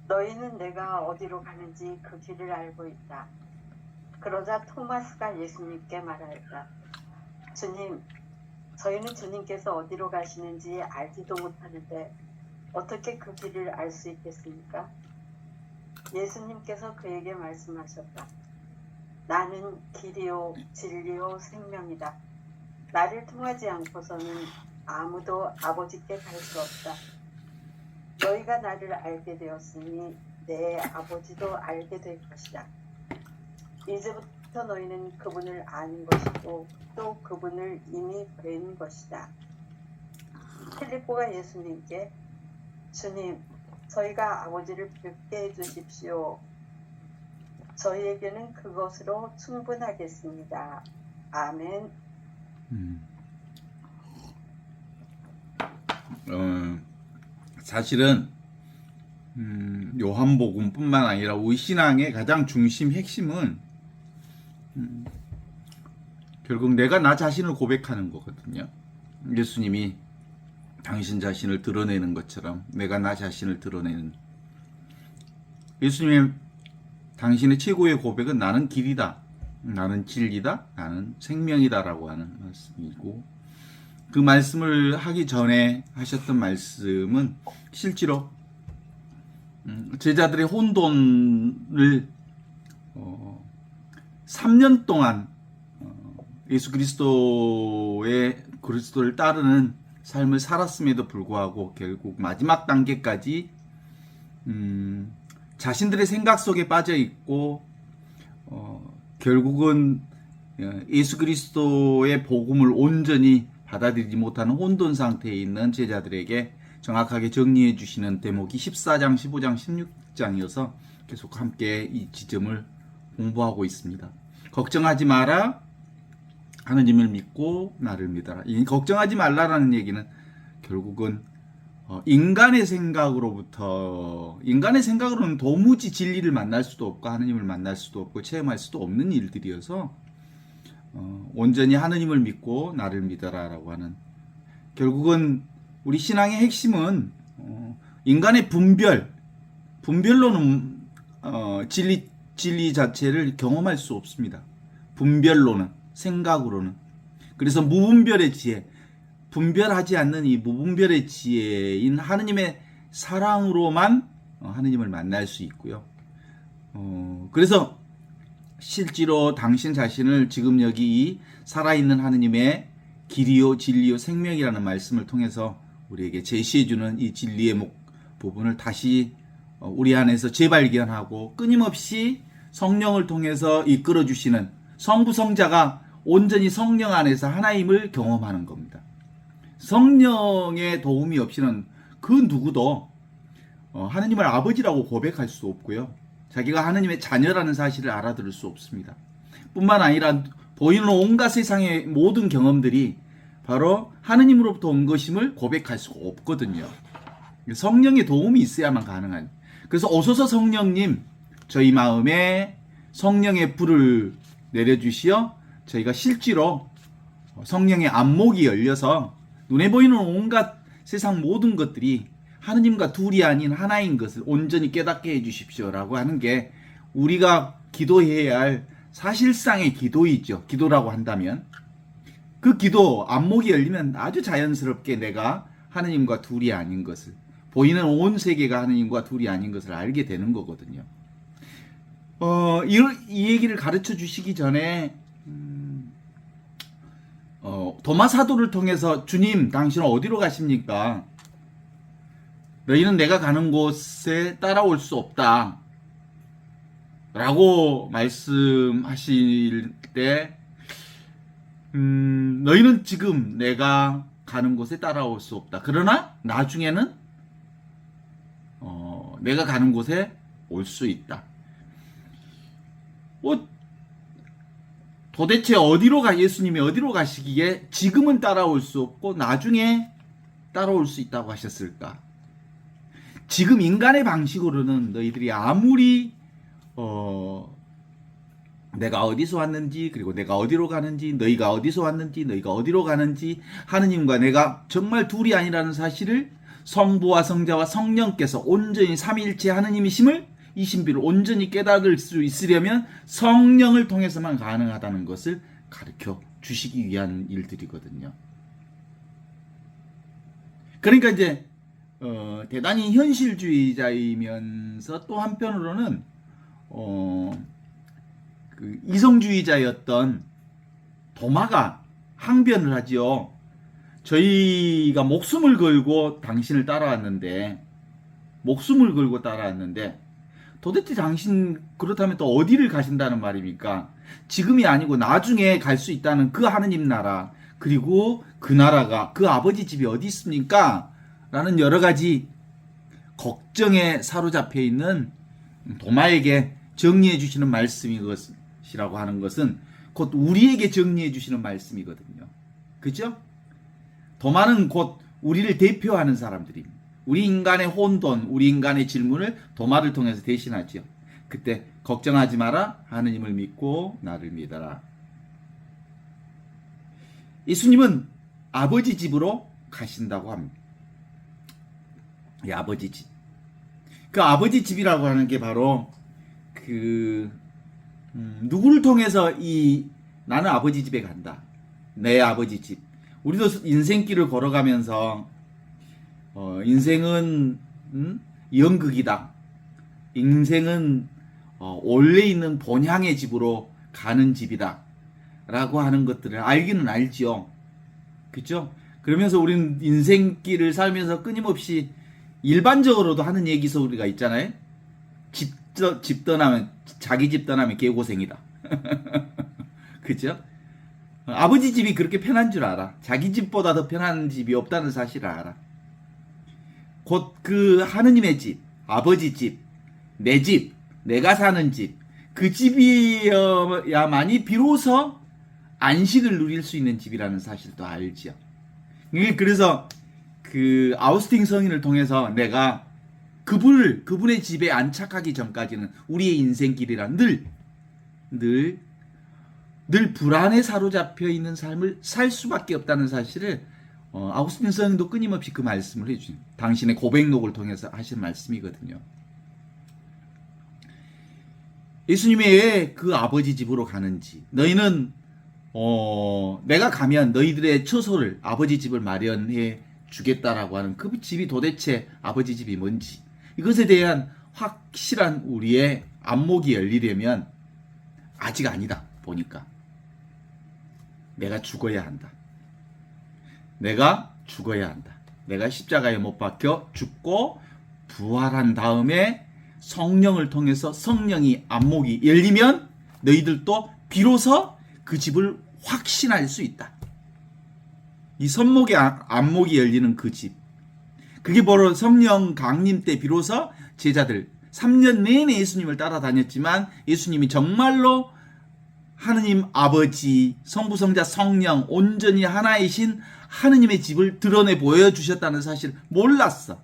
너희는 내가 어디로 가는지 그 길을 알고 있다. 그러자 토마스가 예수님께 말하였다. 주님, 저희는 주님께서 어디로 가시는지 알지도 못하는데 어떻게 그 길을 알 수 있겠습니까? 예수님께서 그에게 말씀하셨다. 나는 길이요 진리요 생명이다. 나를 통하지 않고서는 아무도 아버지께 갈 수 없다. 너희가 나를 알게 되었으니 내 아버지도 알게 될 것이다. 이제부터 너희는 그분을 아는 것이고 또 그분을 이미 뵌 것이다. 필리포가 예수님께 주님, 저희가 아버지를 뵙게 해주십시오. 저희에게는 그것으로 충분하겠습니다. 아멘. 사실은 요한복음뿐만 아니라 우리 신앙의 가장 중심 핵심은 결국 내가 나 자신을 고백하는 거거든요. 예수님이 당신 자신을 드러내는 것처럼 내가 나 자신을 드러내는, 예수님의 당신의 최고의 고백은 나는 길이다, 나는 진리다, 나는 생명이다라고 하는 말씀이고, 그 말씀을 하기 전에 하셨던 말씀은 실제로 제자들의 혼돈을 3년 동안 예수 그리스도를 따르는 삶을 살았음에도 불구하고 결국 마지막 단계까지 자신들의 생각 속에 빠져 있고 결국은 예수 그리스도의 복음을 온전히 받아들이지 못하는 혼돈 상태에 있는 제자들에게 정확하게 정리해 주시는 대목이 14장, 15장, 16장이어서 계속 함께 이 지점을 공부하고 있습니다. 걱정하지 마라, 하느님을 믿고 나를 믿어라. 이 걱정하지 말라라는 얘기는 결국은 인간의 생각으로는 도무지 진리를 만날 수도 없고 하느님을 만날 수도 없고 체험할 수도 없는 일들이어서 온전히 하느님을 믿고 나를 믿어라라고 하는, 결국은 우리 신앙의 핵심은 인간의 분별로는 진리 자체를 경험할 수 없습니다. 분별로는, 생각으로는. 그래서 무분별의 지혜, 분별하지 않는 이 무분별의 지혜인 하느님의 사랑으로만 하느님을 만날 수 있고요. 그래서 실제로 당신 자신을 지금 여기 이 살아있는 하느님의 길이요 진리요 생명이라는 말씀을 통해서 우리에게 제시해주는 이 진리의 부분을 다시 우리 안에서 재발견하고 끊임없이 성령을 통해서 이끌어주시는 성부성자가 온전히 성령 안에서 하나임을 경험하는 겁니다. 성령의 도움이 없이는 그 누구도 하느님을 아버지라고 고백할 수 없고요. 자기가 하느님의 자녀라는 사실을 알아들을 수 없습니다. 뿐만 아니라 보이는 온갖 세상의 모든 경험들이 바로 하느님으로부터 온 것임을 고백할 수가 없거든요. 성령의 도움이 있어야만 가능한. 그래서 오소서 성령님, 저희 마음에 성령의 불을 내려주시어 저희가 실제로 성령의 안목이 열려서 눈에 보이는 온갖 세상 모든 것들이 하느님과 둘이 아닌 하나인 것을 온전히 깨닫게 해주십시오라고 하는 게 우리가 기도해야 할 사실상의 기도이죠. 기도라고 한다면 그 기도 안목이 열리면 아주 자연스럽게 내가 하느님과 둘이 아닌 것을, 보이는 온 세계가 하느님과 둘이 아닌 것을 알게 되는 거거든요. 이 얘기를 가르쳐 주시기 전에 도마 사도를 통해서 주님, 당신은 어디로 가십니까? 너희는 내가 가는 곳에 따라올 수 없다 라고 말씀하실 때 너희는 지금 내가 가는 곳에 따라올 수 없다. 그러나 나중에는 내가 가는 곳에 올 수 있다. 도대체 예수님이 어디로 가시기에 지금은 따라올 수 없고 나중에 따라올 수 있다고 하셨을까? 지금 인간의 방식으로는 너희들이 아무리 내가 어디서 왔는지, 그리고 내가 어디로 가는지, 너희가 어디서 왔는지, 너희가 어디로 가는지, 하느님과 내가 정말 둘이 아니라는 사실을 성부와 성자와 성령께서 온전히 삼위일체 하느님이심을 이 신비를 온전히 깨달을 수 있으려면 성령을 통해서만 가능하다는 것을 가르쳐 주시기 위한 일들이거든요. 그러니까 이제 대단히 현실주의자이면서 또 한편으로는 그 이성주의자였던 도마가 항변을 하지요. 저희가 목숨을 걸고 당신을 따라왔는데 도대체 당신 그렇다면 또 어디를 가신다는 말입니까? 지금이 아니고 나중에 갈 수 있다는 그 하느님 나라, 그리고 그 나라가 그 아버지 집이 어디 있습니까? 라는 여러 가지 걱정에 사로잡혀 있는 도마에게 정리해 주시는 말씀이라고 하는 것은 곧 우리에게 정리해 주시는 말씀이거든요. 그죠? 도마는 곧 우리를 대표하는 사람들입니다. 우리 인간의 혼돈, 우리 인간의 질문을 도마를 통해서 대신하죠. 그때 걱정하지 마라, 하느님을 믿고 나를 믿어라. 예수님은 아버지 집으로 가신다고 합니다. 이 아버지 집. 그 아버지 집이라고 하는 게 바로 누구를 통해서 나는 아버지 집에 간다. 내 아버지 집. 우리도 인생길을 걸어가면서 인생은 연극이다. 인생은 원래 있는 본향의 집으로 가는 집이다. 라고 하는 것들을 알기는 알지요. 그렇죠? 그러면서 우리는 인생길을 살면서 끊임없이 일반적으로도 하는 얘기 소리가 있잖아요. 집 떠나면 자기 집 떠나면 개고생이다. 그렇죠? 아버지 집이 그렇게 편한 줄 알아. 자기 집보다 더 편한 집이 없다는 사실을 알아. 곧 그 하느님의 집, 아버지 집, 내 집, 내가 사는 집, 그 집이야만이 비로소 안식을 누릴 수 있는 집이라는 사실도 알지요. 그래서 그 아우스틴 성인을 통해서 내가 그분의 집에 안착하기 전까지는 우리의 인생길이란 늘 불안에 사로잡혀 있는 삶을 살 수밖에 없다는 사실을 아우스틴 성인도 끊임없이 그 말씀을 해주신 당신의 고백록을 통해서 하신 말씀이거든요. 예수님이 왜 그 아버지 집으로 가는지, 너희는 내가 가면 너희들의 처소를 아버지 집을 마련해 주겠다라고 하는 그 집이 도대체 아버지 집이 뭔지, 이것에 대한 확실한 우리의 안목이 열리려면 아직 아니다. 보니까 내가 죽어야 한다. 내가 십자가에 못 박혀 죽고 부활한 다음에 성령을 통해서 성령이 안목이 열리면 너희들도 비로소 그 집을 확신할 수 있다. 이 선목의 안목이 열리는 그 집. 그게 바로 성령 강림 때 비로소 제자들 3년 내내 예수님을 따라다녔지만 예수님이 정말로 하느님 아버지, 성부, 성자, 성령 온전히 하나이신 하느님의 집을 드러내 보여주셨다는 사실을 몰랐어.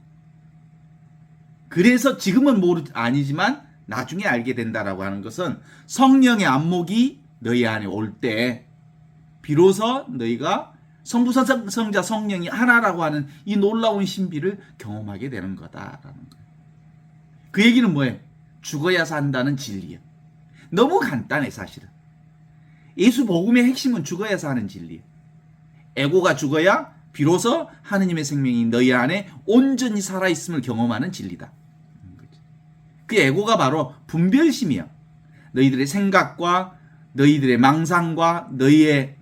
그래서 지금은 아니지만 나중에 알게 된다라고 하는 것은 성령의 안목이 너희 안에 올 때 비로소 너희가 성부, 성자, 성령이 하나라고 하는 이 놀라운 신비를 경험하게 되는 거다라는 거예요. 그 얘기는 뭐예요? 죽어야 산다는 진리예요. 너무 간단해 사실은. 예수 복음의 핵심은 죽어야 사는 진리예요. 에고가 죽어야 비로소 하느님의 생명이 너희 안에 온전히 살아있음을 경험하는 진리다. 그 에고가 바로 분별심이야. 너희들의 생각과 너희들의 망상과 너희의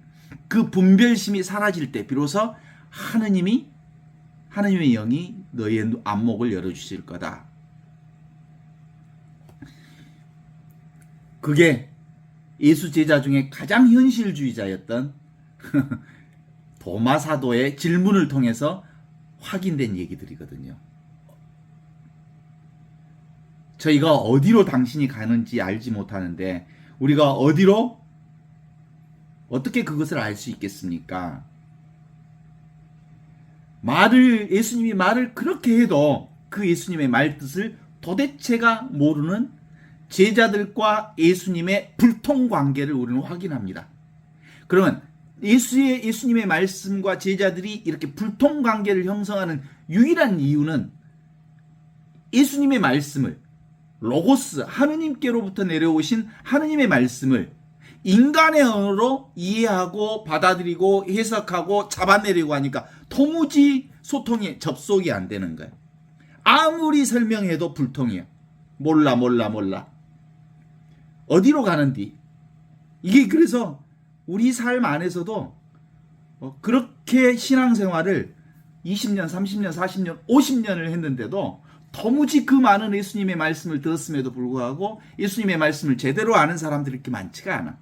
그 분별심이 사라질 때 비로소 하느님의 영이 너희의 안목을 열어주실 거다. 그게 예수 제자 중에 가장 현실주의자였던 도마 사도의 질문을 통해서 확인된 얘기들이거든요. 저희가 어디로 당신이 가는지 알지 못하는데 우리가 어떻게 그것을 알 수 있겠습니까? 예수님이 말을 그렇게 해도 그 예수님의 말 뜻을 도대체가 모르는 제자들과 예수님의 불통 관계를 우리는 확인합니다. 그러면 예수님의 말씀과 제자들이 이렇게 불통 관계를 형성하는 유일한 이유는 예수님의 말씀을, 로고스, 하느님께로부터 내려오신 하느님의 말씀을 인간의 언어로 이해하고 받아들이고 해석하고 잡아내려고 하니까 도무지 소통에 접속이 안 되는 거예요. 아무리 설명해도 불통이에요. 몰라. 어디로 가는디? 이게 그래서 우리 삶 안에서도 그렇게 신앙생활을 20년, 30년, 40년, 50년을 했는데도 도무지 그 많은 예수님의 말씀을 들었음에도 불구하고 예수님의 말씀을 제대로 아는 사람들이 그렇게 많지가 않아.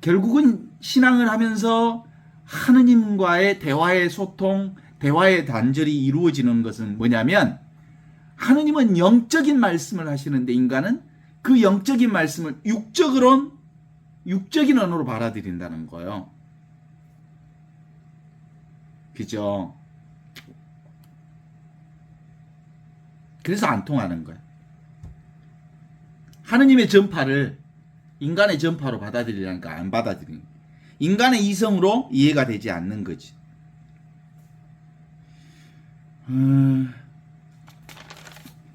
결국은 신앙을 하면서 하느님과의 대화의 소통, 대화의 단절이 이루어지는 것은 뭐냐면 하느님은 영적인 말씀을 하시는데 인간은 그 영적인 말씀을 육적인 언어로 받아들인다는 거예요. 그죠? 그래서 안 통하는 거예요. 하느님의 전파를 인간의 전파로 받아들이라니까 안 받아들이는 거예요. 인간의 이성으로 이해가 되지 않는 거지.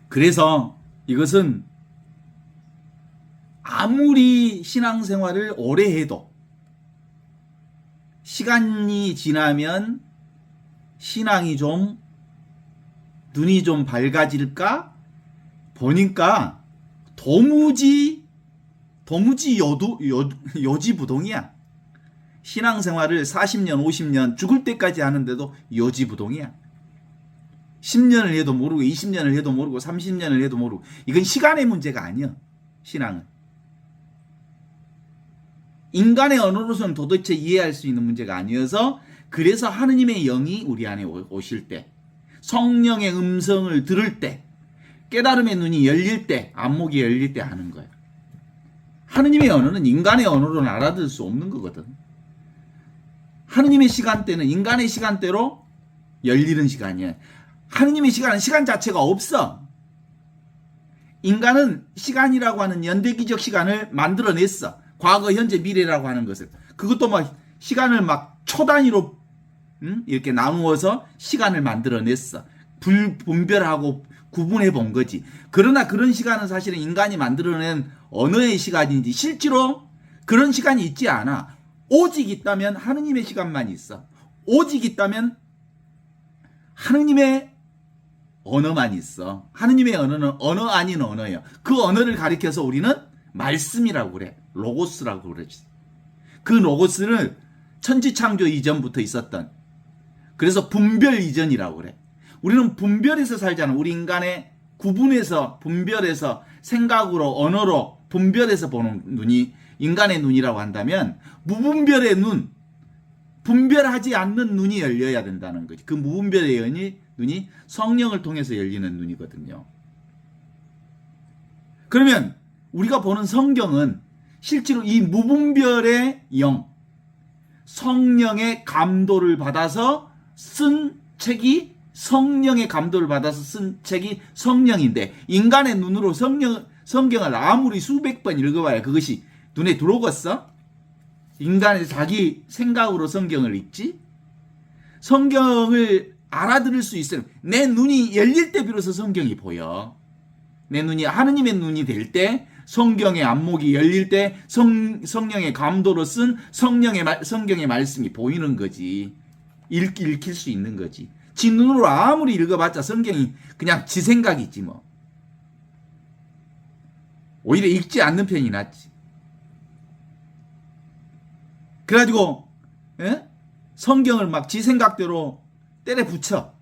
그래서 이것은 아무리 신앙생활을 오래 해도 시간이 지나면 신앙이 눈이 좀 밝아질까? 보니까 도무지 요지부동이야. 신앙생활을 40년, 50년 죽을 때까지 하는데도 요지부동이야. 10년을 해도 모르고 20년을 해도 모르고 30년을 해도 모르고 이건 시간의 문제가 아니야. 신앙은. 인간의 언어로서는 도대체 이해할 수 있는 문제가 아니어서 그래서 하느님의 영이 우리 안에 오실 때 성령의 음성을 들을 때 깨달음의 눈이 열릴 때 안목이 열릴 때 하는 거야. 하느님의 언어는 인간의 언어로는 알아들을 수 없는 거거든. 하느님의 시간대는 인간의 시간대로 열리는 시간이야. 하느님의 시간은 시간 자체가 없어. 인간은 시간이라고 하는 연대기적 시간을 만들어냈어. 과거, 현재, 미래라고 하는 것을. 그것도 막 시간을 막 초 단위로 이렇게 나누어서 시간을 만들어냈어. 분별하고 구분해 본 거지. 그러나 그런 시간은 사실은 인간이 만들어낸 언어의 시간인지 실제로 그런 시간이 있지 않아. 오직 있다면 하느님의 시간만 있어. 오직 있다면 하느님의 언어만 있어. 하느님의 언어는 언어 아닌 언어예요. 그 언어를 가리켜서 우리는 말씀이라고 그래. 로고스라고 그러지. 그 로고스를 천지창조 이전부터 있었던, 그래서 분별 이전이라고 그래. 우리는 분별해서 살잖아. 우리 인간의 구분해서 분별해서 생각으로 언어로 분별해서 보는 눈이 인간의 눈이라고 한다면 무분별의 눈, 분별하지 않는 눈이 열려야 된다는 거지. 그 무분별의 눈이 성령을 통해서 열리는 눈이거든요. 그러면 우리가 보는 성경은 실제로 이 무분별의 영, 성령의 감도를 받아서 쓴 책이 성령의 감도를 받아서 쓴 책이 성령인데 인간의 눈으로 성경을 아무리 수백 번 읽어봐야 그것이 눈에 들어오겠어? 인간의 자기 생각으로 성경을 읽지? 성경을 알아들을 수 있어요. 내 눈이 열릴 때 비로소 성경이 보여. 내 눈이 하느님의 눈이 될 때, 성경의 안목이 열릴 때 성령의 감도로 쓴 성경의 말씀이 보이는 거지. 읽힐 수 있는 거지. 지 눈으로 아무리 읽어봤자 성경이 그냥 지 생각이지 뭐. 오히려 읽지 않는 편이 낫지. 그래가지고 성경을 막 지 생각대로 때려 붙여.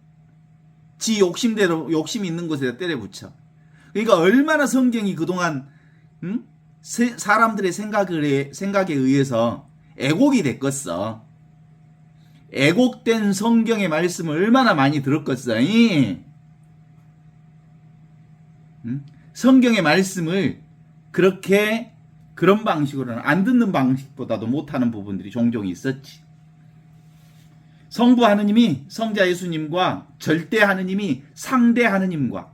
지 욕심대로 욕심 있는 곳에다 때려 붙여. 그러니까 얼마나 성경이 그동안 사람들의 생각에 의해서 애곡이 됐겠어. 애곡된 성경의 말씀을 얼마나 많이 들었겠어. 성경의 말씀을 그런 방식으로는 안 듣는 방식보다도 못하는 부분들이 종종 있었지. 성부 하느님이 성자 예수님과 절대 하느님이 상대 하느님과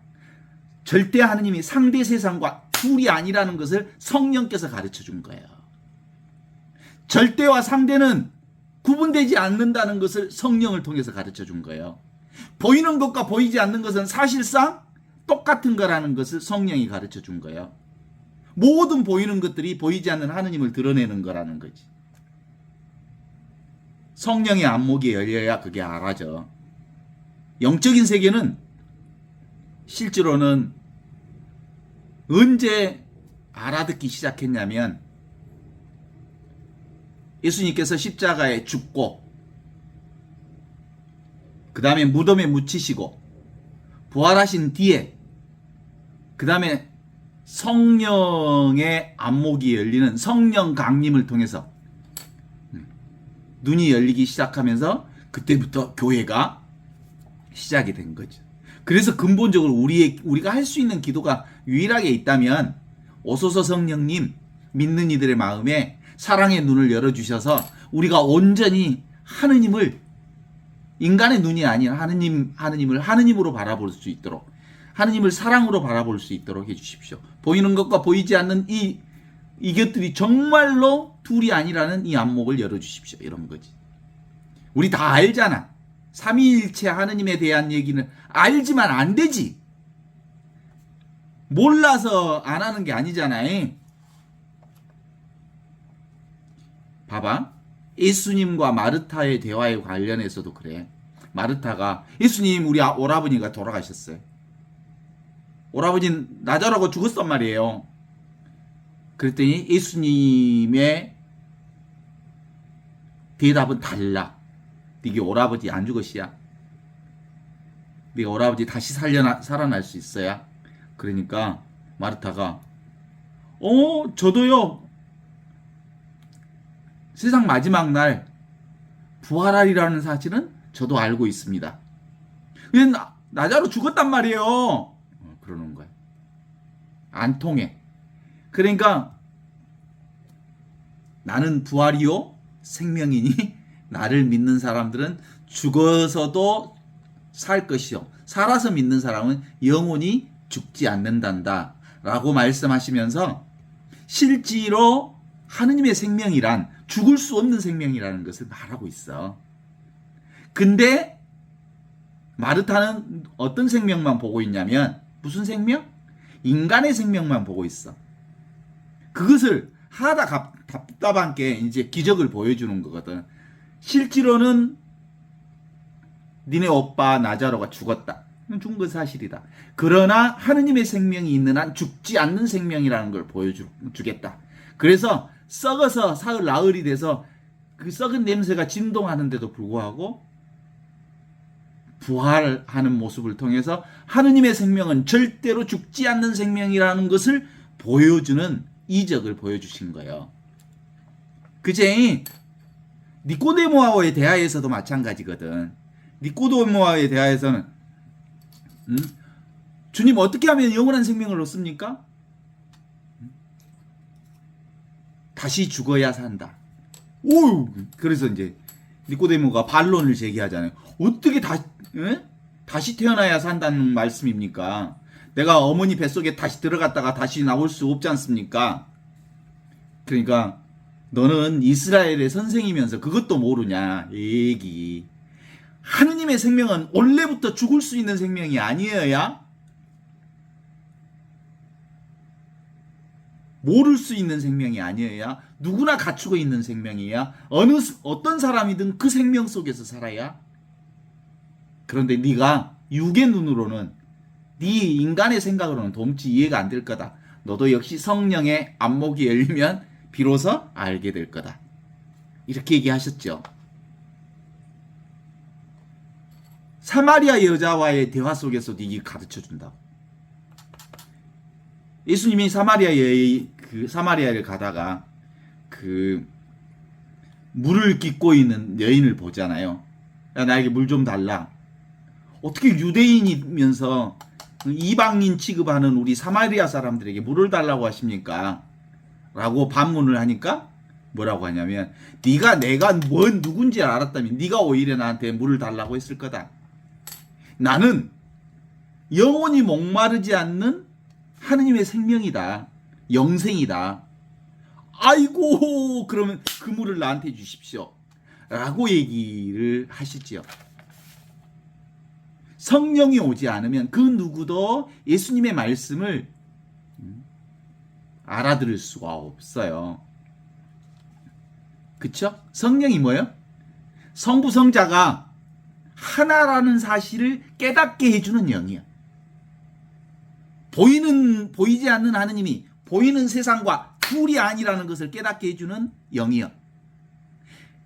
절대 하느님이 상대 세상과 둘이 아니라는 것을 성령께서 가르쳐 준 거예요. 절대와 상대는 구분되지 않는다는 것을 성령을 통해서 가르쳐 준 거예요. 보이는 것과 보이지 않는 것은 사실상 똑같은 거라는 것을 성령이 가르쳐 준 거예요. 모든 보이는 것들이 보이지 않는 하느님을 드러내는 거라는 거지. 성령의 안목이 열려야 그게 알아져. 영적인 세계는 실제로는 언제 알아듣기 시작했냐면 예수님께서 십자가에 죽고 그 다음에 무덤에 묻히시고 부활하신 뒤에 그 다음에 성령의 안목이 열리는 성령 강림을 통해서 눈이 열리기 시작하면서 그때부터 교회가 시작이 된 거죠. 그래서 근본적으로 우리가 할 수 있는 기도가 유일하게 있다면 오소서 성령님 믿는 이들의 마음에 사랑의 눈을 열어주셔서 우리가 온전히 하느님을 인간의 눈이 아닌 하느님을 하느님으로 바라볼 수 있도록 하느님을 사랑으로 바라볼 수 있도록 해주십시오. 보이는 것과 보이지 않는 이것들이 정말로 둘이 아니라는 이 안목을 열어주십시오. 이런 거지. 우리 다 알잖아. 삼위일체 하느님에 대한 얘기는 알지만 안 되지. 몰라서 안 하는 게 아니잖아요. 봐봐. 예수님과 마르타의 대화에 관련해서도 그래. 마르타가 예수님 우리 오라버니가 돌아가셨어요. 오라버니 나자라고 죽었단 말이에요. 그랬더니 예수님의 대답은 달라. 네게 오라버지 안 죽었이야. 네가 오라버지 다시 살아날 수 있어야. 그러니까 마르타가 저도요 세상 마지막 날 부활하리라는 사실은 저도 알고 있습니다. 근데 나자로 죽었단 말이에요. 그러는 거야. 안 통해. 그러니까 나는 부활이요 생명이니 나를 믿는 사람들은 죽어서도 살 것이요 살아서 믿는 사람은 영원히 죽지 않는단다 라고 말씀하시면서 실제로 하느님의 생명이란 죽을 수 없는 생명이라는 것을 말하고 있어. 근데 마르타는 어떤 생명만 보고 있냐면 무슨 생명? 인간의 생명만 보고 있어. 그것을 하다 답답한 게 이제 기적을 보여주는 거거든. 실제로는 니네 오빠 나자로가 죽었다. 죽은 건 사실이다. 그러나 하느님의 생명이 있는 한 죽지 않는 생명이라는 걸 보여주겠다. 그래서 썩어서 사흘 나흘이 돼서 그 썩은 냄새가 진동하는데도 불구하고 부활하는 모습을 통해서 하느님의 생명은 절대로 죽지 않는 생명이라는 것을 보여주는 이적을 보여주신 거예요. 그제 니꼬데모와의 대화에서도 마찬가지거든. 니꼬데모와의 대화에서는 주님 어떻게 하면 영원한 생명을 얻습니까? 다시 죽어야 산다. 오, 그래서 이제 니꼬데모가 반론을 제기하잖아요. 어떻게 다시 태어나야 산다는 말씀입니까? 내가 어머니 뱃속에 다시 들어갔다가 다시 나올 수 없지 않습니까? 그러니까 너는 이스라엘의 선생이면서 그것도 모르냐 얘기. 하느님의 생명은 원래부터 죽을 수 있는 생명이 아니어야 모를 수 있는 생명이 아니어야 누구나 갖추고 있는 생명이야. 어떤 사람이든 그 생명 속에서 살아야. 그런데 네가 육의 눈으로는 네 인간의 생각으로는 도무지 이해가 안 될 거다. 너도 역시 성령의 안목이 열리면 비로소 알게 될 거다. 이렇게 얘기하셨죠. 사마리아 여자와의 대화 속에서도 이게 가르쳐준다. 예수님이 사마리아를 가다가 그 물을 깃고 있는 여인을 보잖아요. 야, 나에게 물 좀 달라. 어떻게 유대인이면서 이방인 취급하는 우리 사마리아 사람들에게 물을 달라고 하십니까? 라고 반문을 하니까 뭐라고 하냐면 내가 누군지 알았다면 네가 오히려 나한테 물을 달라고 했을 거다. 나는 영원히 목마르지 않는 하느님의 생명이다. 영생이다. 아이고 그러면 그 물을 나한테 주십시오. 라고 얘기를 하시지요. 성령이 오지 않으면 그 누구도 예수님의 말씀을 알아들을 수가 없어요. 그쵸? 성령이 뭐예요? 성부 성자가 하나라는 사실을 깨닫게 해주는 영이에요. 보이지 않는 하느님이 보이는 세상과 둘이 아니라는 것을 깨닫게 해주는 영이요.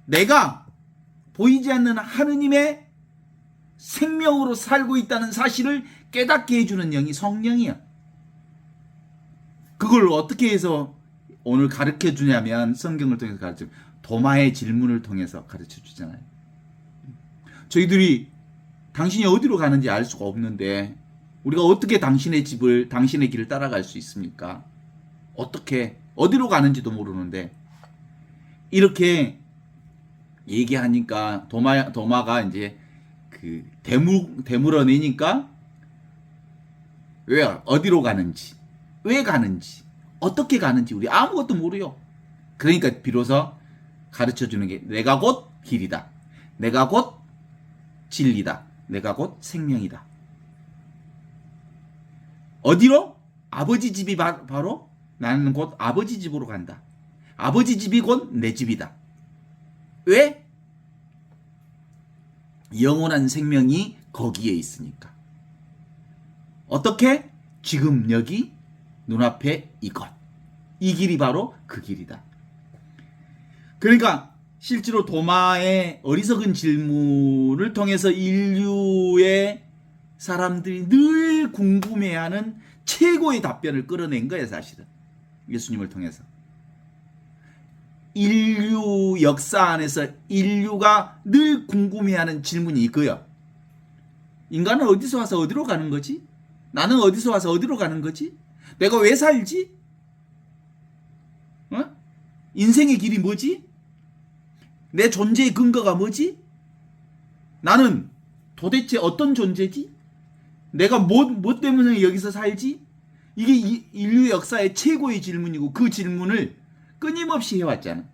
내가 보이지 않는 하느님의 생명으로 살고 있다는 사실을 깨닫게 해주는 영이 성령이야. 그걸 어떻게 해서 오늘 가르쳐 주냐면 성경을 통해서 가르쳐 도마의 질문을 통해서 가르쳐 주잖아요. 저희들이 당신이 어디로 가는지 알 수가 없는데 우리가 어떻게 당신의 길을 따라갈 수 있습니까? 어떻게 어디로 가는지도 모르는데 이렇게 얘기하니까 도마가 이제 그 되물어내니까 왜 어디로 가는지 왜 가는지 어떻게 가는지 우리 아무것도 모르요. 그러니까 비로소 가르쳐주는 게 내가 곧 길이다. 내가 곧 진리다. 내가 곧 생명이다. 어디로? 아버지 집이 바로 나는 곧 아버지 집으로 간다. 아버지 집이 곧 내 집이다. 왜? 영원한 생명이 거기에 있으니까. 어떻게? 지금 여기 눈앞에 이것. 이 길이 바로 그 길이다. 그러니까 실제로 도마의 어리석은 질문을 통해서 인류의 사람들이 늘 궁금해하는 최고의 답변을 끌어낸 거예요, 사실은. 예수님을 통해서. 인류 역사 안에서 인류가 늘 궁금해하는 질문이 이거야. 인간은 어디서 와서 어디로 가는 거지? 나는 어디서 와서 어디로 가는 거지? 내가 왜 살지? 인생의 길이 뭐지? 내 존재의 근거가 뭐지? 나는 도대체 어떤 존재지? 내가 뭐 때문에 여기서 살지? 이게 인류 역사의 최고의 질문이고 그 질문을 끊임없이 해왔잖아.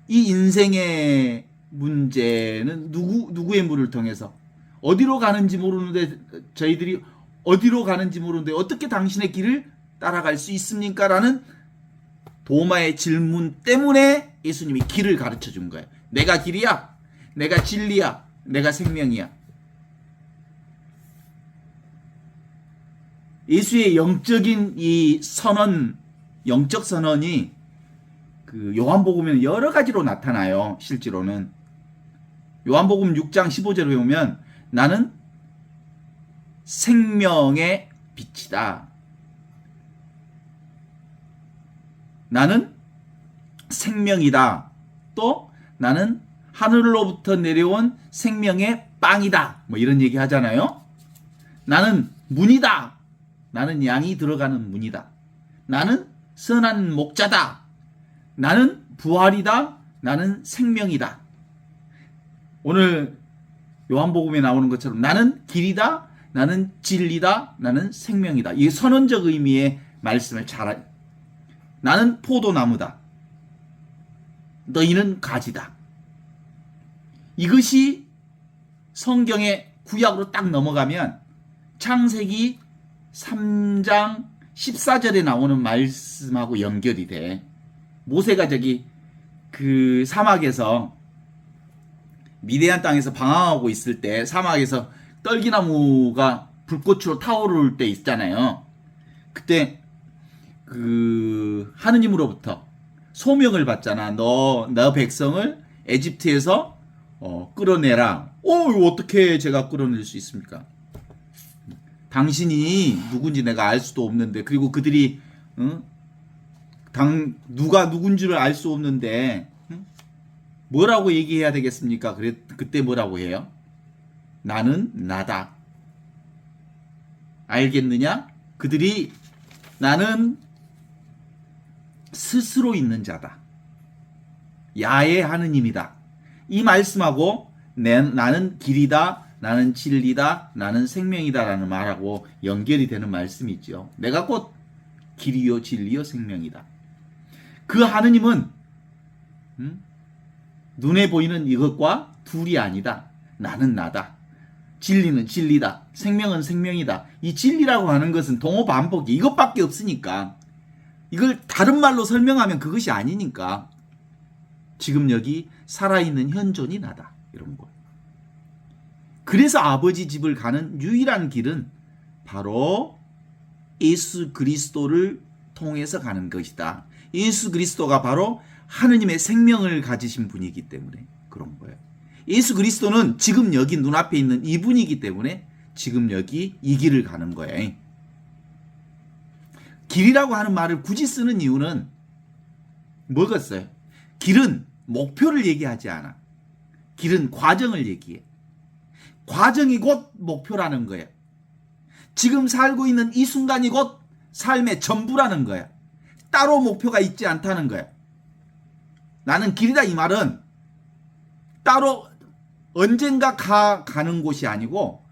이 인생의 문제는 누구의 물을 통해서 어디로 가는지 모르는데 저희들이 어디로 가는지 모르는데 어떻게 당신의 길을 따라갈 수 있습니까? 라는 도마의 질문 때문에 예수님이 길을 가르쳐 준 거예요. 내가 길이야. 내가 진리야. 내가 생명이야. 예수의 영적인 이 선언, 영적 선언이 그 요한복음에는 여러 가지로 나타나요. 실제로는. 요한복음 6장 15절에 보면 나는 생명의 빛이다. 나는 생명이다. 또 나는 하늘로부터 내려온 생명의 빵이다. 뭐 이런 얘기 하잖아요. 나는 문이다. 나는 양이 들어가는 문이다. 나는 선한 목자다. 나는 부활이다. 나는 생명이다. 오늘 요한복음에 나오는 것처럼 나는 길이다. 나는 진리다. 나는 생명이다. 이 선언적 의미의 말씀을 나는 포도나무다. 너희는 가지다. 이것이 성경의 구약으로 딱 넘어가면 창세기 3장 14절에 나오는 말씀하고 연결이 돼. 모세가 저기 그 사막에서 미디안 땅에서 방황하고 있을 때 사막에서 떨기나무가 불꽃으로 타오를 때 있잖아요. 그때 그 하느님으로부터 소명을 받잖아. 너 백성을 에집트에서 끌어내라. 이거 어떻게 제가 끌어낼 수 있습니까? 당신이 누군지 내가 알 수도 없는데, 그리고 그들이 누가 누군지를 알 수 없는데 뭐라고 얘기해야 되겠습니까? 그때 뭐라고 해요? 나는 나다. 알겠느냐? 그들이 나는 스스로 있는 자다. 야의 하느님이다. 이 말씀하고 나는 길이다. 나는 진리다. 나는 생명이다. 라는 말하고 연결이 되는 말씀이 있죠. 내가 곧 길이요 진리요 생명이다. 그 하느님은 눈에 보이는 이것과 둘이 아니다. 나는 나다. 진리는 진리다. 생명은 생명이다. 이 진리라고 하는 것은 동호 반복이 이것밖에 없으니까 이걸 다른 말로 설명하면 그것이 아니니까 지금 여기 살아있는 현존이 나다. 이런 거예요. 그래서 아버지 집을 가는 유일한 길은 바로 예수 그리스도를 통해서 가는 것이다. 예수 그리스도가 바로 하느님의 생명을 가지신 분이기 때문에 그런 거예요. 예수 그리스도는 지금 여기 눈앞에 있는 이분이기 때문에 지금 여기 이 길을 가는 거예요. 길이라고 하는 말을 굳이 쓰는 이유는 뭐겠어요? 길은 목표를 얘기하지 않아. 길은 과정을 얘기해. 과정이 곧 목표라는 거예요. 지금 살고 있는 이 순간이 곧 삶의 전부라는 거야. 따로 목표가 있지 않다는 거야. 나는 길이다 이 말은 따로 언젠가 가는 곳이 아니고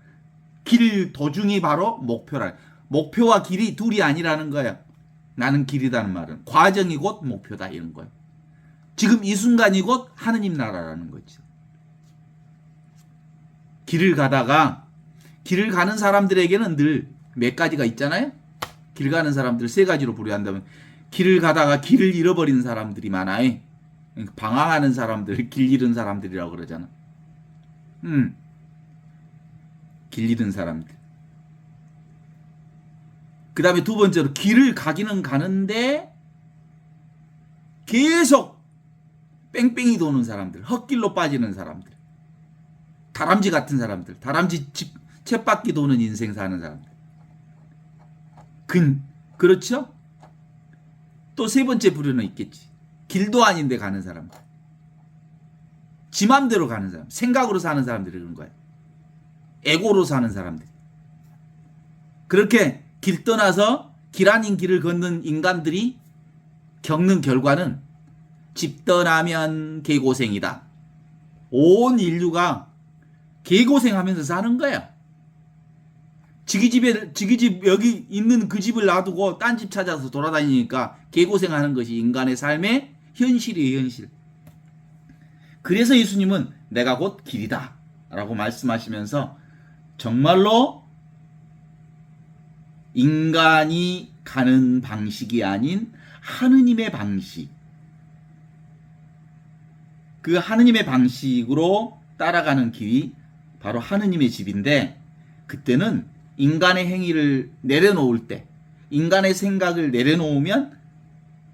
길 도중이 바로 목표라. 목표와 길이 둘이 아니라는 거야. 나는 길이라는 말은 과정이 곧 목표다 이런 거야. 지금 이 순간이 곧 하느님 나라라는 거지. 길을 가다가 길을 가는 사람들에게는 늘 몇 가지가 있잖아요. 길 가는 사람들 세 가지로 분류한다면 길을 가다가 길을 잃어버린 사람들이 많아요. 방황하는 사람들, 길 잃은 사람들이라고 그러잖아. 길 잃은 사람들. 그 다음에 두 번째로 길을 가기는 가는데 계속 뺑뺑이 도는 사람들, 헛길로 빠지는 사람들, 다람쥐 같은 사람들, 다람쥐 쳇바퀴 도는 인생 사는 사람들. 그렇죠? 또 세 번째 부류는 있겠지. 길도 아닌데 가는 사람들. 지 맘대로 가는 사람. 생각으로 사는 사람들이 그런 거야. 에고로 사는 사람들. 그렇게 길 떠나서 길 아닌 길을 걷는 인간들이 겪는 결과는 집 떠나면 개고생이다. 온 인류가 개고생하면서 사는 거야. 지기 집 여기 있는 그 집을 놔두고 딴 집 찾아서 돌아다니니까 개고생하는 것이 인간의 삶의 현실이에요, 현실. 그래서 예수님은 내가 곧 길이다 라고 말씀하시면서 정말로 인간이 가는 방식이 아닌 하느님의 방식, 그 하느님의 방식으로 따라가는 길이 바로 하느님의 집인데, 그때는 인간의 행위를 내려놓을 때, 인간의 생각을 내려놓으면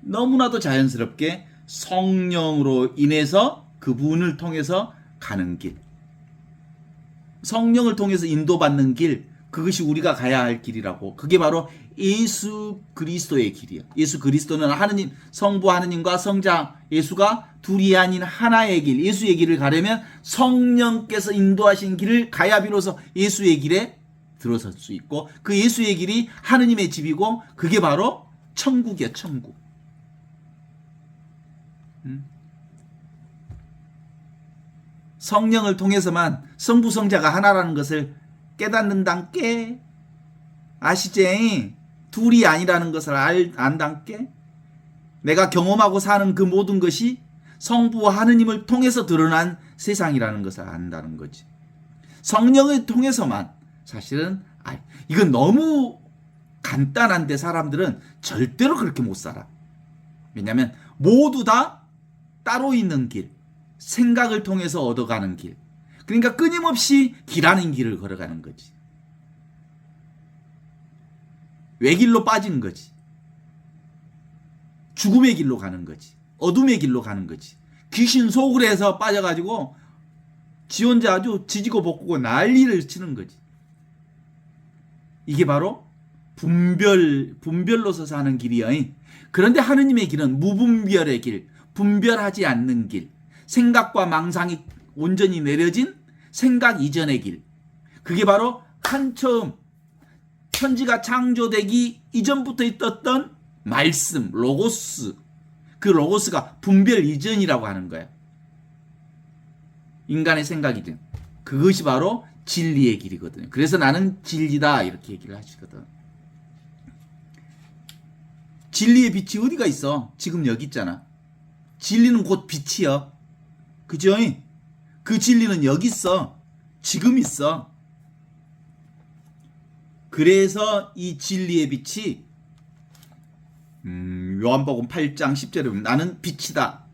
너무나도 자연스럽게 성령으로 인해서 그분을 통해서 가는 길, 성령을 통해서 인도받는 길, 그것이 우리가 가야 할 길이라고. 그게 바로 예수 그리스도의 길이에요. 예수 그리스도는 하느님, 성부 하느님과 성자 예수가 둘이 아닌 하나의 길, 예수의 길을 가려면 성령께서 인도하신 길을 가야 비로소 예수의 길에 들어설 수 있고, 그 예수의 길이 하느님의 집이고, 그게 바로 천국이야, 천국. 성령을 통해서만 성부 성자가 하나라는 것을 깨닫는단께. 아시제? 둘이 아니라는 것을 안단께. 내가 경험하고 사는 그 모든 것이 성부와 하느님을 통해서 드러난 세상이라는 것을 안다는 거지. 성령을 통해서만. 사실은 이건 너무 간단한데 사람들은 절대로 그렇게 못 살아. 왜냐하면 모두 다 따로 있는 길, 생각을 통해서 얻어가는 길. 그러니까 끊임없이 길하는 길을 걸어가는 거지. 외길로 빠진 거지. 죽음의 길로 가는 거지. 어둠의 길로 가는 거지. 귀신 속으로 해서 빠져가지고 지 혼자 아주 지지고 볶고 난리를 치는 거지. 이게 바로 분별로서 사는 길이야. 그런데 하느님의 길은 무분별의 길, 분별하지 않는 길, 생각과 망상이 온전히 내려진 생각 이전의 길. 그게 바로 한처음 천지가 창조되기 이전부터 있었던 말씀, 로고스. 그 로고스가 분별 이전이라고 하는 거야. 인간의 생각이든. 그것이 바로 진리의 길이거든요. 그래서 나는 진리다 이렇게 얘기를 하시거든. 진리의 빛이 어디가 있어? 지금 여기 있잖아. 진리는 곧 빛이여. 그죠? 그 진리는 여기 있어. 지금 있어. 그래서 이 진리의 빛이 요한복음 8장 10절에 보면 나는 빛이다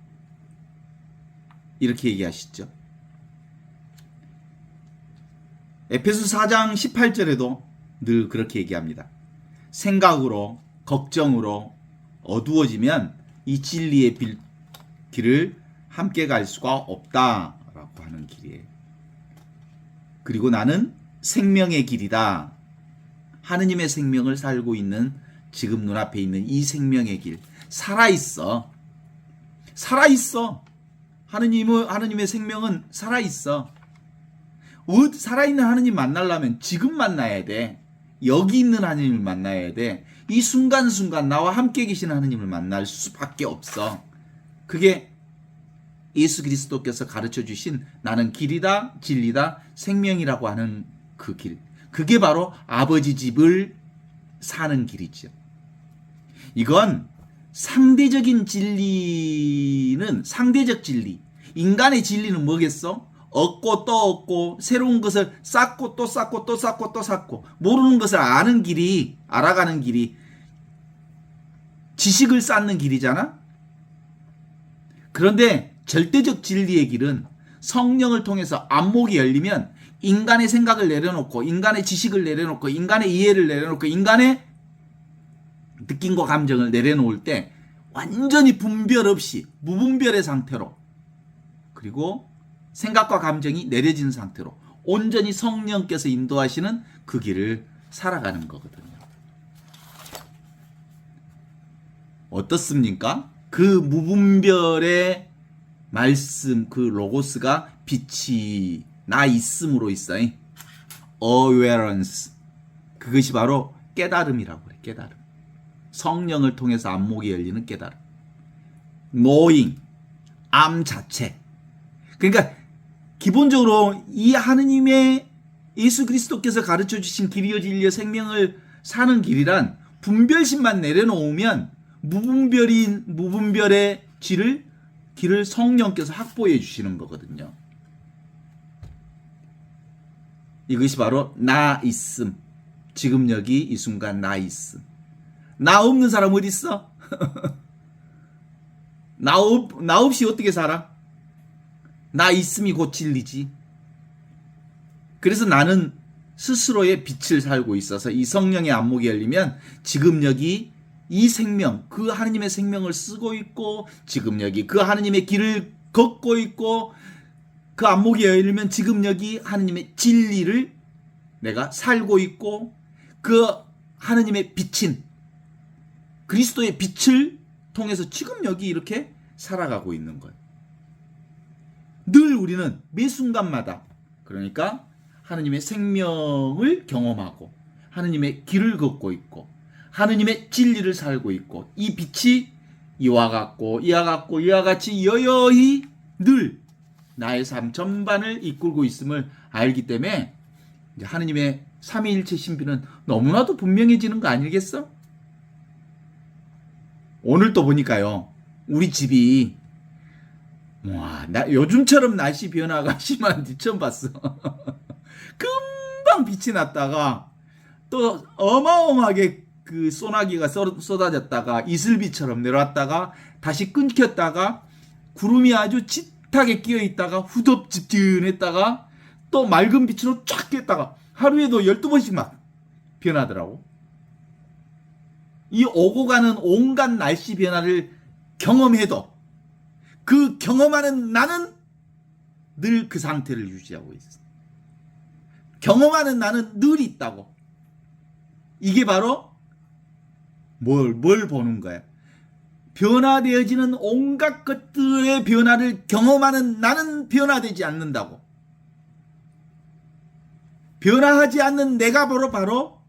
이렇게 얘기하시죠. 에페소 4장 18절에도 늘 그렇게 얘기합니다. 생각으로 걱정으로 어두워지면 이 진리의 길을 함께 갈 수가 없다라고 하는 길이에요. 그리고 나는 생명의 길이다. 하느님의 생명을 살고 있는 지금 눈앞에 있는 이 생명의 길. 살아있어. 살아있어. 하느님의 생명은 살아있어. 살아있는 하느님 만나려면 지금 만나야 돼. 여기 있는 하느님을 만나야 돼. 이 순간순간 나와 함께 계시는 하느님을 만날 수밖에 없어. 그게 예수 그리스도께서 가르쳐 주신 나는 길이다, 진리다, 생명이라고 하는 그 길. 그게 바로 아버지 집을 사는 길이죠. 이건 상대적인 진리는 상대적 진리. 인간의 진리는 뭐겠어? 얻고 또 얻고 새로운 것을 쌓고 또 쌓고 또 쌓고 또 쌓고 모르는 것을 아는 길이 알아가는 길이 지식을 쌓는 길이잖아. 그런데 절대적 진리의 길은 성령을 통해서 안목이 열리면 인간의 생각을 내려놓고 인간의 지식을 내려놓고 인간의 이해를 내려놓고 인간의 느낌과 감정을 내려놓을 때 완전히 분별 없이 무분별의 상태로 그리고 생각과 감정이 내려진 상태로 온전히 성령께서 인도하시는 그 길을 살아가는 거거든요. 어떻습니까? 그 무분별의 말씀, 그 로고스가 빛이 나 있음으로 있어요. awareness. 그것이 바로 깨달음이라고 그래. 깨달음. 성령을 통해서 안목이 열리는 깨달음. knowing. 암 자체. 그러니까 기본적으로 이 하느님의 예수 그리스도께서 가르쳐 주신 길이요 진리요 생명을 사는 길이란 분별심만 내려놓으면 무분별의 길을 성령께서 확보해 주시는 거거든요. 이것이 바로 나 있음. 지금 여기 이 순간 나 있음. 나 없는 사람 어디 있어? 나 없이 어떻게 살아? 나 있음이 곧 진리지. 그래서 나는 스스로의 빛을 살고 있어서 이 성령의 안목이 열리면 지금 여기 이 생명, 그 하느님의 생명을 쓰고 있고 지금 여기 그 하느님의 길을 걷고 있고 그 안목이 열리면 지금 여기 하느님의 진리를 내가 살고 있고 그 하느님의 빛인 그리스도의 빛을 통해서 지금 여기 이렇게 살아가고 있는 거예요. 늘 우리는 매 순간마다 그러니까 하느님의 생명을 경험하고 하느님의 길을 걷고 있고 하느님의 진리를 살고 있고 이 빛이 이와 같고 이와 같고 이와 같이 여여히 늘 나의 삶 전반을 이끌고 있음을 알기 때문에 이제 하느님의 삼위일체 신비는 너무나도 분명해지는 거 아니겠어? 오늘 또 보니까요. 우리 집이 요즘처럼 날씨 변화가 심한지 처음 봤어. 금방 빛이 났다가 또 어마어마하게 그 소나기가 쏟아졌다가 이슬비처럼 내려왔다가 다시 끊겼다가 구름이 아주 짙하게 끼어 있다가 후덥지근했다가 또 맑은 빛으로 쫙 깼다가 하루에도 12번씩 막 변하더라고. 이 오고 가는 온갖 날씨 변화를 경험해도 그 경험하는 나는 늘 그 상태를 유지하고 있어. 경험하는 나는 늘 있다고. 이게 바로 뭘 보는 거야. 변화되어지는 온갖 것들의 변화를 경험하는 나는 변화되지 않는다고. 변화하지 않는 내가 바로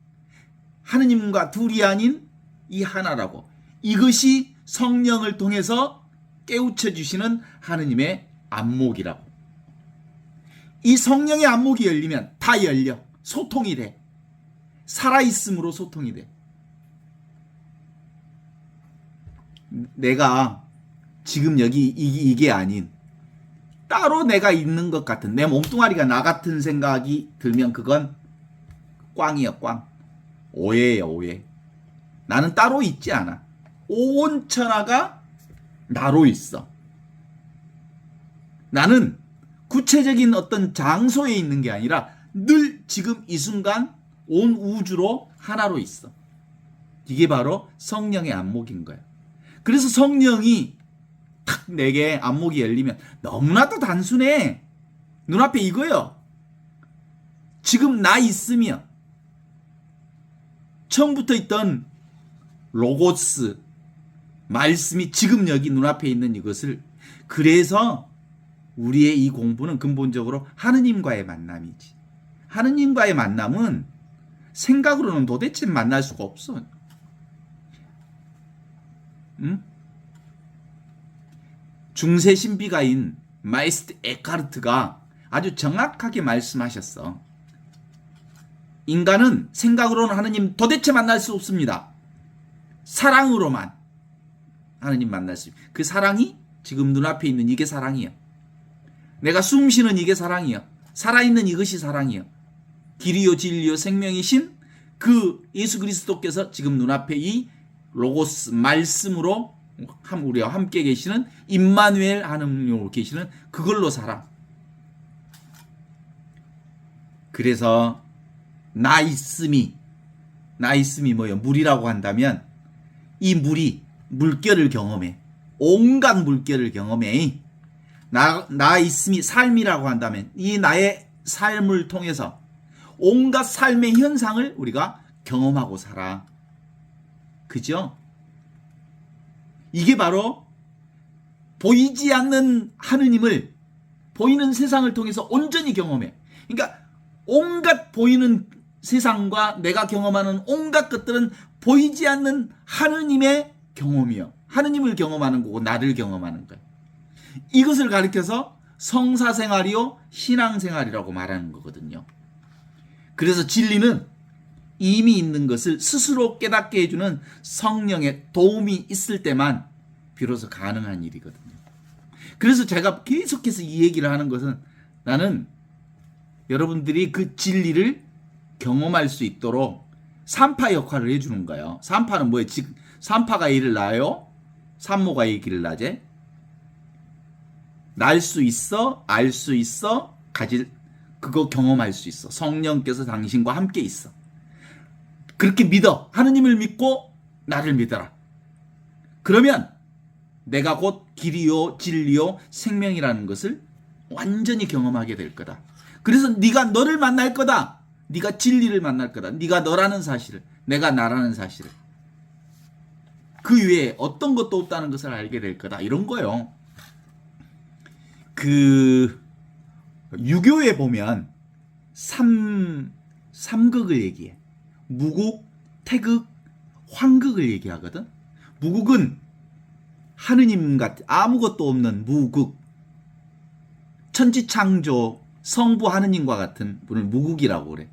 하느님과 둘이 아닌 이 하나라고. 이것이 성령을 통해서 깨우쳐 주시는 하느님의 안목이라고. 이 성령의 안목이 열리면 다 열려. 소통이 돼. 살아있음으로 소통이 돼. 내가 지금 여기 이게 아닌 따로 내가 있는 것 같은 내 몸뚱아리가 나 같은 생각이 들면 그건 꽝이야, 꽝. 오해예요, 오해. 나는 따로 있지 않아. 온 천하가 나로 있어. 나는 구체적인 어떤 장소에 있는 게 아니라 늘 지금 이 순간 온 우주로 하나로 있어. 이게 바로 성령의 안목인 거야. 그래서 성령이 탁 내게 안목이 열리면 너무나도 단순해. 눈앞에 이거요. 지금 나 있으며 처음부터 있던 로고스 말씀이 지금 여기 눈앞에 있는 이것을, 그래서 우리의 이 공부는 근본적으로 하느님과의 만남이지. 하느님과의 만남은 생각으로는 도대체 만날 수가 없어. 응? 중세 신비가인 마이스트 에카르트가 아주 정확하게 말씀하셨어. 인간은 생각으로는 하느님 도대체 만날 수 없습니다. 사랑으로만 하느님 만날 수 있습니다. 그 사랑이 지금 눈앞에 있는 이게 사랑이야. 내가 숨 쉬는 이게 사랑이야. 살아있는 이것이 사랑이야. 길이요 진리요 생명이신 그 예수 그리스도께서 지금 눈앞에 이 로고스 말씀으로 우리와 함께 계시는 임마누엘 하느님으로 계시는 그걸로 살아. 그래서 나 있음이 뭐예요? 물이라고 한다면 이 물이 물결을 경험해. 온갖 물결을 경험해. 나 있음이 삶이라고 한다면 이 나의 삶을 통해서 온갖 삶의 현상을 우리가 경험하고 살아. 그죠? 이게 바로 보이지 않는 하느님을 보이는 세상을 통해서 온전히 경험해. 그러니까 온갖 보이는 세상과 내가 경험하는 온갖 것들은 보이지 않는 하느님의 경험이요. 하느님을 경험하는 거고 나를 경험하는 거예요. 이것을 가리켜서 성사생활이요 신앙생활이라고 말하는 거거든요. 그래서 진리는 이미 있는 것을 스스로 깨닫게 해주는 성령의 도움이 있을 때만 비로소 가능한 일이거든요. 그래서 제가 계속해서 이 얘기를 하는 것은, 나는 여러분들이 그 진리를 경험할 수 있도록 산파 역할을 해주는 거예요. 산파는 뭐예요? 지금 산파가 일을 낳아요? 산모가 얘기를 낳지? 날 수 있어, 알 수 있어, 그거 경험할 수 있어. 성령께서 당신과 함께 있어. 그렇게 믿어. 하느님을 믿고 나를 믿어라. 그러면 내가 곧 길이요 진리요 생명이라는 것을 완전히 경험하게 될 거다. 그래서 네가 너를 만날 거다. 네가 진리를 만날 거다. 네가 너라는 사실을, 내가 나라는 사실을, 그 위에 어떤 것도 없다는 것을 알게 될 거다. 이런 거요. 그 유교에 보면 삼극을 얘기해. 무국, 태극, 황극을 얘기하거든. 무국은 하느님 같은 아무것도 없는 무국, 천지창조 성부 하느님과 같은 분을 무국이라고 그래.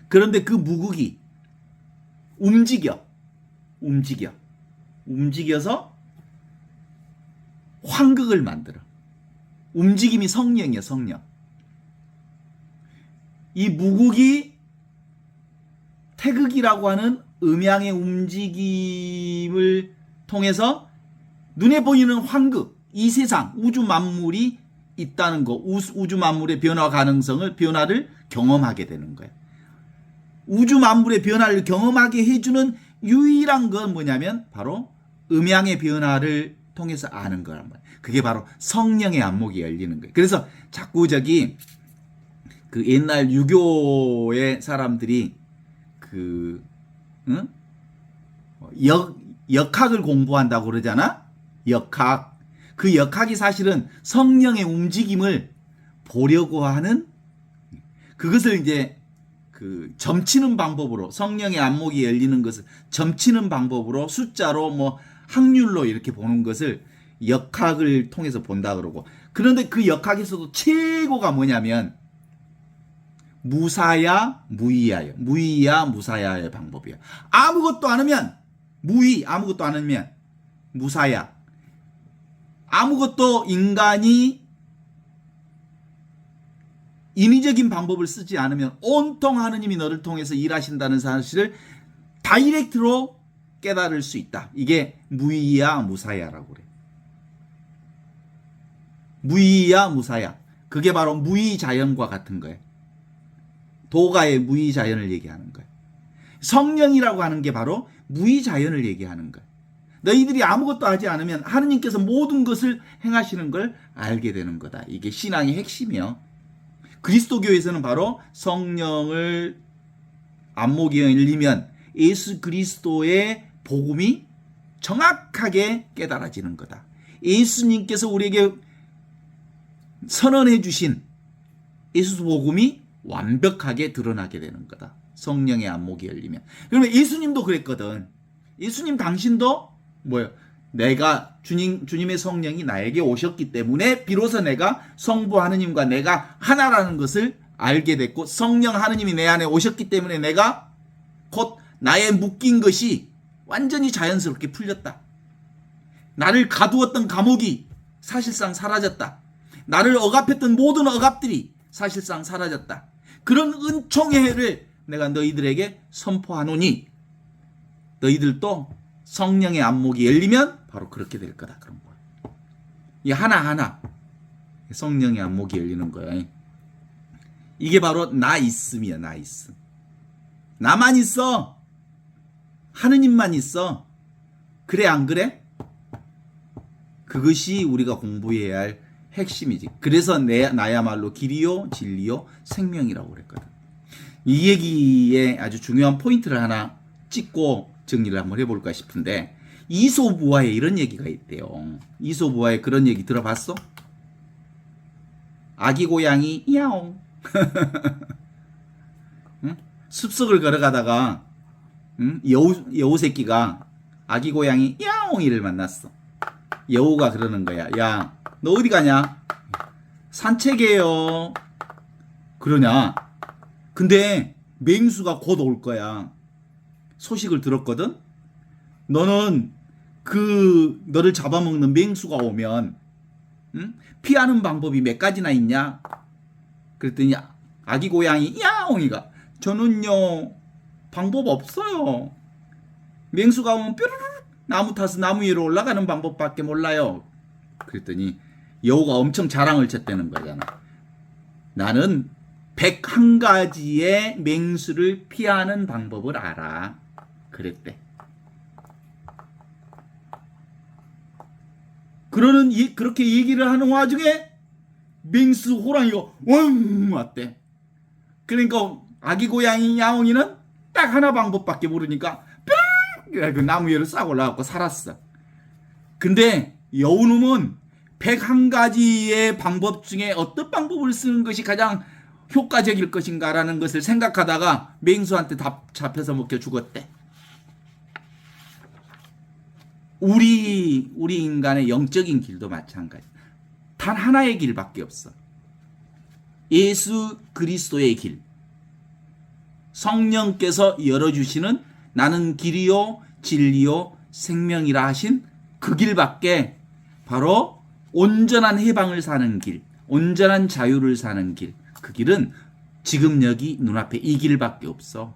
그런데 그 무국이 움직여서 황극을 만들어. 움직임이 성령이야, 성령. 이 무국이 태극이라고 하는 음양의 움직임을 통해서 눈에 보이는 황극, 이 세상, 우주 만물이 있다는 거, 우주 만물의 변화를 경험하게 되는 거예요. 우주 만물의 변화를 경험하게 해주는 유일한 건 뭐냐면 바로 음양의 변화를 통해서 아는 거란 말이에요. 그게 바로 성령의 안목이 열리는 거예요. 그래서 자꾸 그 옛날 유교의 사람들이 역학을 공부한다고 그러잖아? 역학. 그 역학이 사실은 성령의 움직임을 보려고 하는, 그것을 이제 점치는 방법으로, 성령의 안목이 열리는 것을 점치는 방법으로 숫자로 확률로 이렇게 보는 것을 역학을 통해서 본다 그러고. 그런데 그 역학에서도 최고가 뭐냐면 무사야 무의야예요. 무의야 무사야의 방법이에요. 아무것도 안 하면 무의, 아무것도 안 하면 무사야. 아무것도 인간이 인위적인 방법을 쓰지 않으면 온통 하느님이 너를 통해서 일하신다는 사실을 다이렉트로 깨달을 수 있다. 이게 무의야 무사야라고 그래. 무의야 무사야. 그게 바로 무의자연과 같은 거예요. 도가의 무의자연을 얘기하는 거예요. 성령이라고 하는 게 바로 무의자연을 얘기하는 거예요. 너희들이 아무것도 하지 않으면 하느님께서 모든 것을 행하시는 걸 알게 되는 거다. 이게 신앙의 핵심이요. 그리스도교에서는 바로 성령을 안목이 열리면 예수 그리스도의 복음이 정확하게 깨달아지는 거다. 예수님께서 우리에게 선언해 주신 예수 복음이 완벽하게 드러나게 되는 거다. 성령의 안목이 열리면. 그러면 예수님도 그랬거든. 예수님 당신도 뭐예요? 내가 주님의 성령이 나에게 오셨기 때문에 비로소 내가 성부 하느님과 내가 하나라는 것을 알게 됐고, 성령 하느님이 내 안에 오셨기 때문에 내가 곧 나의 묶인 것이 완전히 자연스럽게 풀렸다. 나를 가두었던 감옥이 사실상 사라졌다. 나를 억압했던 모든 억압들이 사실상 사라졌다. 그런 은총의 해를 내가 너희들에게 선포하노니 너희들도 성령의 안목이 열리면 바로 그렇게 될 거다. 그런 거야. 이 하나하나 성령의 안목이 열리는 거야. 이게 바로 나 있음이야. 나 있음. 나만 있어. 하느님만 있어. 그래 안 그래? 그것이 우리가 공부해야 할 핵심이지. 그래서 나야말로 길이요 진리요 생명이라고 그랬거든. 이 얘기에 아주 중요한 포인트를 하나 찍고 정리를 한번 해볼까 싶은데, 이소부화에 이런 얘기가 있대요. 이소부화에 그런 얘기 들어봤어? 아기 고양이 야옹. 응? 숲속을 걸어가다가 여우 새끼가 아기 고양이 야옹이를 만났어. 여우가 그러는 거야. 야, 너 어디 가냐? 산책해요. 그러냐? 근데 맹수가 곧 올 거야. 소식을 들었거든? 너는 너를 잡아먹는 맹수가 오면 피하는 방법이 몇 가지나 있냐? 그랬더니 아기 고양이 야옹이가 저는요 방법 없어요. 맹수가 오면 뾰루루 나무 타서 나무 위로 올라가는 방법밖에 몰라요. 그랬더니 여우가 엄청 자랑을 쳤다는 거잖아. 나는 101가지의 맹수를 피하는 방법을 알아. 그랬대. 그렇게 얘기를 하는 와중에 맹수 호랑이가 왕 왔대. 그러니까 아기 고양이 야옹이는 딱 하나 방법밖에 모르니까 뿅! 그 나무 위로 싹 올라가고 살았어. 근데 여우놈은 101가지의 방법 중에 어떤 방법을 쓰는 것이 가장 효과적일 것인가라는 것을 생각하다가 맹수한테 잡혀서 먹혀 죽었대. 우리 인간의 영적인 길도 마찬가지. 단 하나의 길밖에 없어. 예수 그리스도의 길. 성령께서 열어주시는 나는 길이요 진리요 생명이라 하신 그 길밖에, 바로 온전한 해방을 사는 길, 온전한 자유를 사는 길, 그 길은 지금 여기 눈앞에 이 길밖에 없어.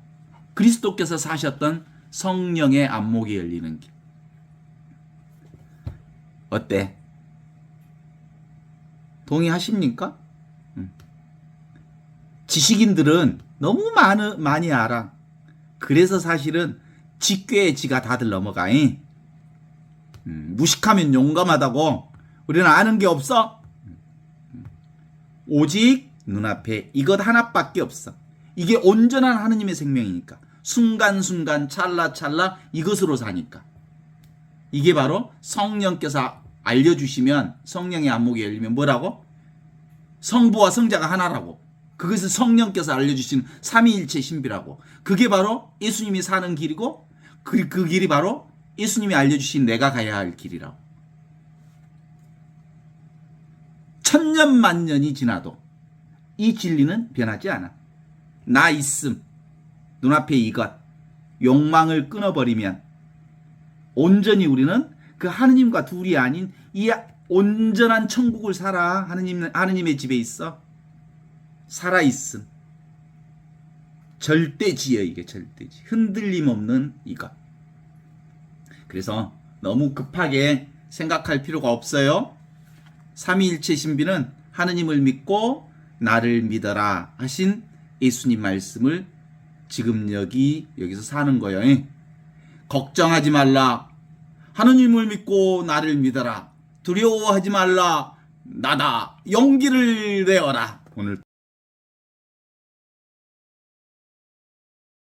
그리스도께서 사셨던 성령의 안목이 열리는 길. 어때? 동의하십니까? 지식인들은 너무 많이 알아. 그래서 사실은 직궤에 지가 다들 넘어가. 무식하면 용감하다고. 우리는 아는 게 없어. 오직 눈앞에 이것 하나밖에 없어. 이게 온전한 하느님의 생명이니까. 순간순간 찰나찰나 이것으로 사니까. 이게 바로 성령께서 알려주시면, 성령의 안목이 열리면 뭐라고? 성부와 성자가 하나라고. 그것을 성령께서 알려주시는 삼위일체 신비라고. 그게 바로 예수님이 사는 길이고, 그 길이 바로 예수님이 알려주신 내가 가야 할 길이라고. 천년 만년이 지나도 이 진리는 변하지 않아. 나 있음, 눈앞에 이것, 욕망을 끊어버리면 온전히 우리는 그 하느님과 둘이 아닌 이 온전한 천국을 살아. 하느님의 집에 있어. 살아있음. 절대지예요, 이게 절대지. 흔들림 없는 이것. 그래서 너무 급하게 생각할 필요가 없어요. 삼위일체 신비는 하느님을 믿고 나를 믿어라 하신 예수님 말씀을 지금 여기서 사는 거예요. 걱정하지 말라. 하느님을 믿고 나를 믿어라. 두려워하지 말라. 나다. 용기를 내어라. 오늘